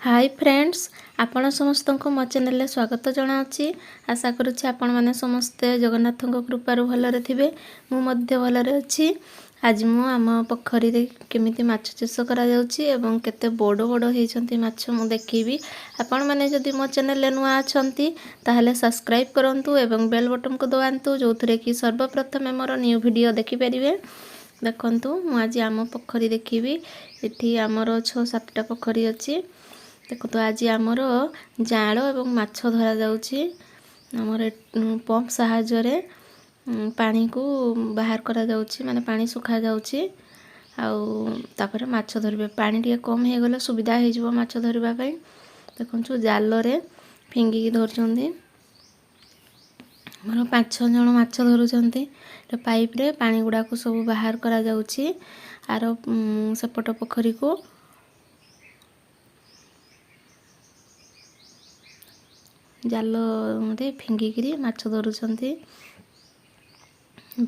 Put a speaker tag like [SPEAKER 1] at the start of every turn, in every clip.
[SPEAKER 1] Hi friends, आपण समस्त को मो चैनल स्वागत जनावि। आशा करुच्ची आपण मैंने समस्ते जगन्नाथ कृपार भलरे थे। मुझे भलरे अच्छी। आज मु आम पोखरी रे केमिति माछ चाष करा जाउची एवं केते बड़ बड़ होइछंती माछ मु देखिबी। आपण माने जदि मो चैनल नुआ अछंती ताहले सब्सक्राइब करंतु एवं बेल बटन को दबांतु जोथरे कि सर्वप्रथम मोर न्यू वीडियो देखि परिबे। देखंतु मु आज आम पोखरी देखिबी। एठी हमर 6-7टा पोखरी अछि। देखो तो आज आमर जाल एवं माछ धरा जाउची। आमर पंप साहाय्य पानी को बाहर करा जाउची, माने पानी सुखा जाउची। आउ तापर माछ धरबे पानी टिके कम हे गले सुविधा हे जिवो माछ धरबा पई। देखंतु जाल रे फिंगी की धरचंदी। हमर 5-6 जण माछ धरुचंती। पाइप रे पानी गुडा को सब बाहर करा जाउची। आरो सेपट पोखरी को जाल रे फिंगिकी माछ धरुचंती।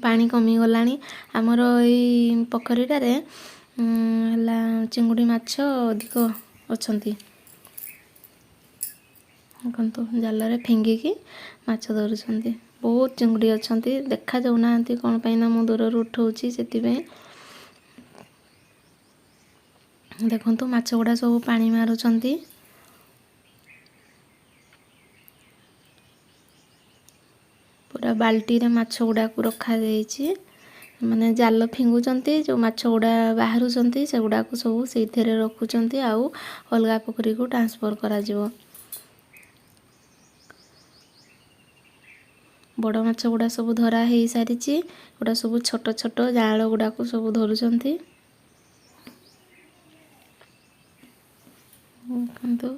[SPEAKER 1] पानी कमी गलानी आमर एई पोखरीटारे हला चिंगुड़ी माछ अधिक अछंती। देखंतु जाल रे फिंगिकी माछ धरुचंती। बहुत चिंगुड़ी अछंती, देखा जाउ नाहंती कोन पई ना मु दूर रु उठौची सेति पे। देखंतु माछ गुडा सब पानी मारुचंती। पूरा बाल्टी रे माछ गुडा को रखा जाइछि। माने जाल फिंगुचंती, जो माछ गुडा बाहरुचंती से गुडा को सब सेथिरे रखुचंती। आउ अलगा पोखरी को ट्रांसफर करा जिवो। बड़ माछ गुडा सब धरा हे सारिछि। गुडा सब छोट छोट जाल गुडा को सब धरुचंती। देखंतु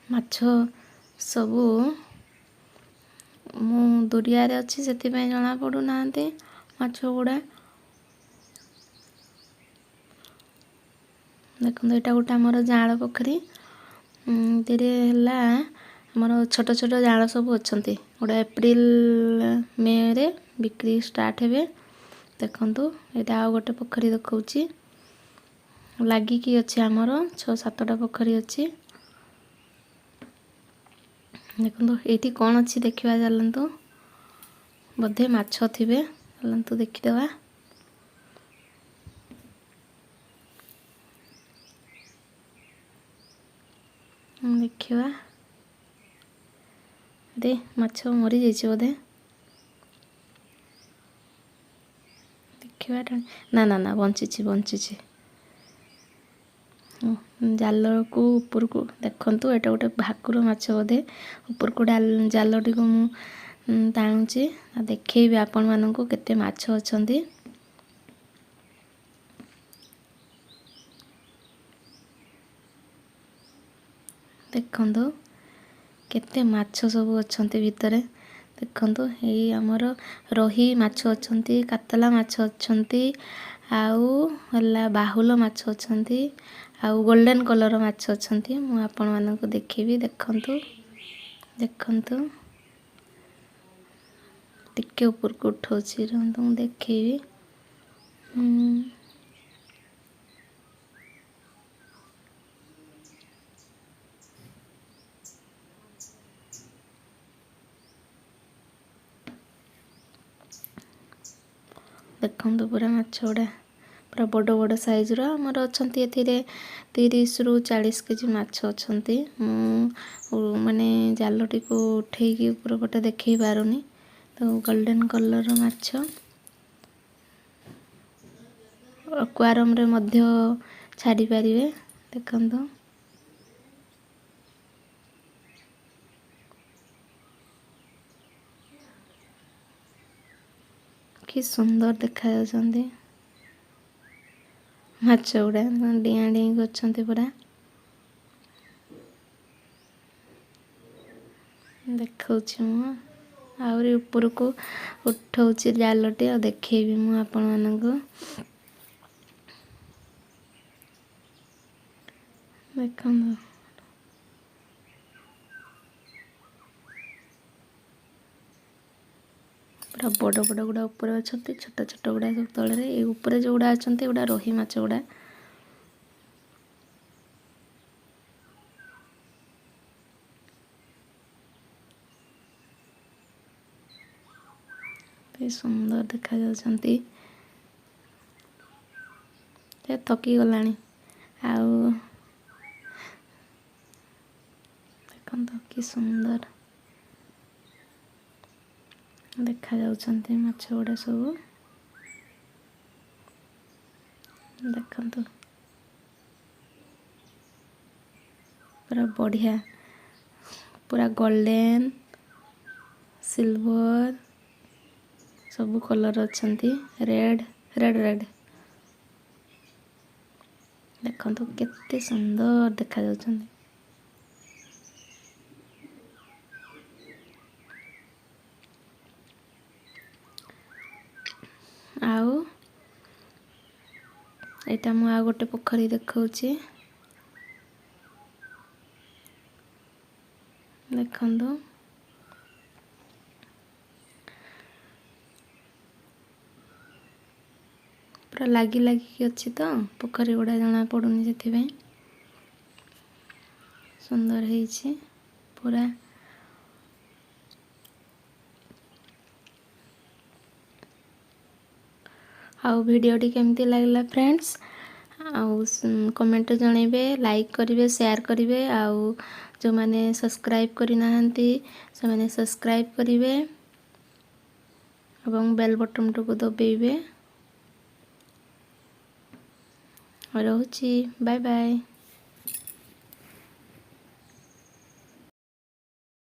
[SPEAKER 1] माछ सबू मु दुरिया रे अच्छी सेति पे जना पडु नांती माछ गुडा। देखो एटा गोटे हमर जाल पोखरी। तेरे हला हमर छोट छोट जाल सब अछंती। गोटे एप्रिल मे रे बिक्री स्टार्ट हेबे। देखंतु एटा आ गोटे पोखरी देखौची। लागी की अछि हमर 6-7टा पोखरी अछि। देखंतु एठी कोन अछि देखिबा चलंतु। बधे माछ थिबे, चलंतु देखि देबा। देखिबा दे माछ मरी जाइछि बधे। देखिबा ना ना ना बंचिछि बंचिछि। जाल को ऊपर को देखंतु एटा गोटे भाकुर माछ बधे। ऊपर को जाल टी को मु ताणुची देखैबी आपण माननकु केते माछ अछंती। देखंतु केते माछ सब अछंती भितरे। देखंतु एई हमर रोही माछ अछंती, कातला माछ अछंती, आउ हला बाहुल माछ अछंती, आउ गोल्डन कलर माछ अछंती। मु आपण माननकु देखैबी। देखंतु देखंतु टिके ऊपर को उठौची रहंतु मु देखैबी। देखंतु पूरा माछ गुडा पूरा बड़ बड़ साइज रो हमर अछंती। एथिरे 30 रु 40 केजी माछ अछंती। मु माने जाल टी को उठेई की ऊपर पटे देखै पारुनी। तो गोल्डन कलर माछ एक्वारियम रे मध्य छाडी पारिबे। देखंतु कि सुंदर देखा जाउछंती माछ गुडा। डिया डिया करछंती पूरा। देखौछि मु आउरी ऊपर को उठौछि जालटी आ देखैबी मु आपण माननकु। देखंतु पूरा बड़ बड़ गुडा ऊपर अछंती, छोट छोट गुडा सब तळे रे। ए ऊपर जो गुडा अछंती गुडा रोही माछ गुडा। कि सुंदर देखा जाउछंती ते थकी गलानी आउ देखंतो कि सुंदर देखा जाउछंती माछ गुडा सब देखंतो पूरा बढ़िया पूरा गोल्डन सिल्वर सब कलर अच्छंती रेड रेड रेड देखंतो केते सुंदर देखा जाउछंती आउ एटा मु आ गोटे पोखरी देखौची देखंतो पूरा लागी लागी अच्छी तो पोखरी गुड़ा जना पड़ुनी से सुंदर है पूरा आउ वीडियोटी केमती लागला फ्रेंड्स आउ कमेंट जनइबे लाइक करिवे शेयर करिवे आउ जो माने सब्सक्राइब करि नाहंती से माने सब्सक्राइब करिवे एवं बेल बटन को दबाइबे। रहूची बाय बाय।